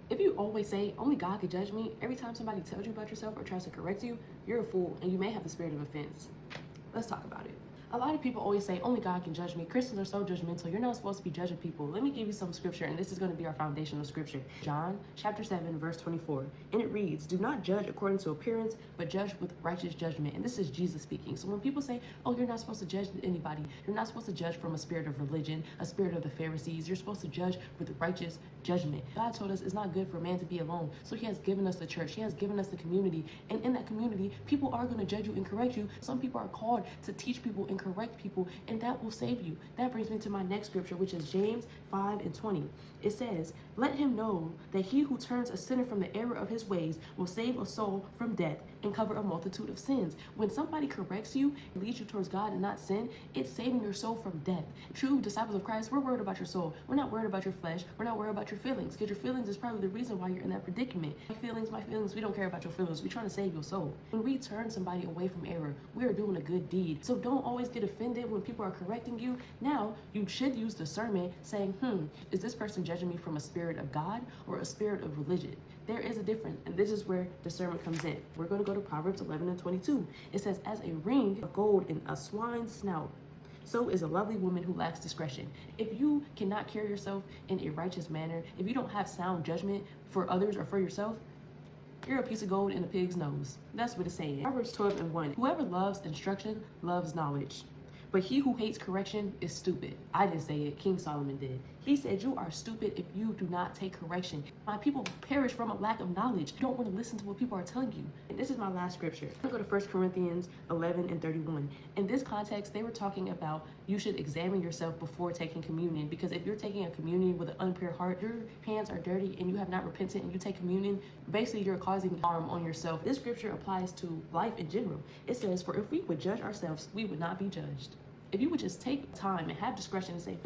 If you always say, only God could judge me, every time somebody tells you about yourself or tries to correct you, you're a fool and you may have the spirit of offense. Let's talk about it. A lot of people always say, only God can judge me. Christians are so judgmental. You're not supposed to be judging people. Let me give you some scripture, and this is going to be our foundational scripture. John chapter 7, verse 24. And it reads, do not judge according to appearance, but judge with righteous judgment. And this is Jesus speaking. So when people say, oh, you're not supposed to judge anybody, you're not supposed to judge from a spirit of religion, a spirit of the Pharisees. You're supposed to judge with righteous judgment. God told us it's not good for man to be alone. So he has given us the church. He has given us the community. And in that community, people are going to judge you and correct you. Some people are called to teach people and correct people, and that will save you. That brings me to my next scripture, which is James 5 and 20. It says, let him know that he who turns a sinner from the error of his ways will save a soul from death and cover a multitude of sins. When somebody corrects you and leads you towards God and not sin, it's saving your soul from death. True disciples of Christ, we're worried about your soul. We're not worried about your flesh. We're not worried about your feelings, because your feelings is probably the reason why you're in that predicament. My feelings, we don't care about your feelings. We're trying to save your soul. When we turn somebody away from error, we are doing a good deed. So don't always get offended when people are correcting you. Now, you should use discernment, saying, is this person judging me from a spirit of God or a spirit of religion? There is a difference, and this is where discernment comes in. We're going to go to Proverbs 11 and 22. It says, as a ring of gold in a swine's snout, so is a lovely woman who lacks discretion. If you cannot carry yourself in a righteous manner, if you don't have sound judgment for others or for yourself, you're a piece of gold in a pig's nose. That's what it's saying. Proverbs 12 and 1. Whoever loves instruction loves knowledge, but he who hates correction is stupid. I didn't say it. King Solomon did. He said, you are stupid if you do not take correction. My people perish from a lack of knowledge. You don't want to listen to what people are telling you. And this is my last scripture. I'm going to go to 1 Corinthians 11 and 31. In this context, they were talking about you should examine yourself before taking communion, because if you're taking a communion with an unpure heart, your hands are dirty and you have not repented and you take communion, basically you're causing harm on yourself. This scripture applies to life in general. It says, for if we would judge ourselves, we would not be judged. If you would just take time and have discretion and say,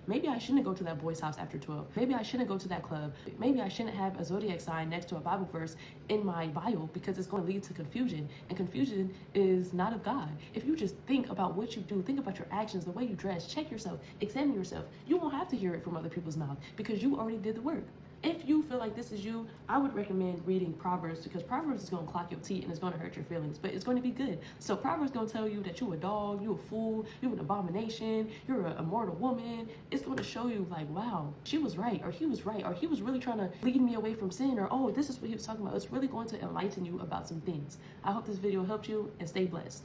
maybe I shouldn't go to that boy's house after 12. Maybe I shouldn't go to that club. Maybe I shouldn't have a zodiac sign next to a Bible verse in my bio, because it's going to lead to confusion. And confusion is not of God. If you just think about what you do, think about your actions, the way you dress, check yourself, examine yourself, you won't have to hear it from other people's mouth because you already did the work. If you feel like this is you, I would recommend reading Proverbs, because Proverbs is going to clock your teeth and it's going to hurt your feelings, but it's going to be good. So Proverbs is going to tell you that you're a dog, you're a fool, you're an abomination, you're a mortal woman. It's going to show you like, wow, she was right, or he was right, or he was really trying to lead me away from sin, or oh, this is what he was talking about. It's really going to enlighten you about some things. I hope this video helped you, and stay blessed.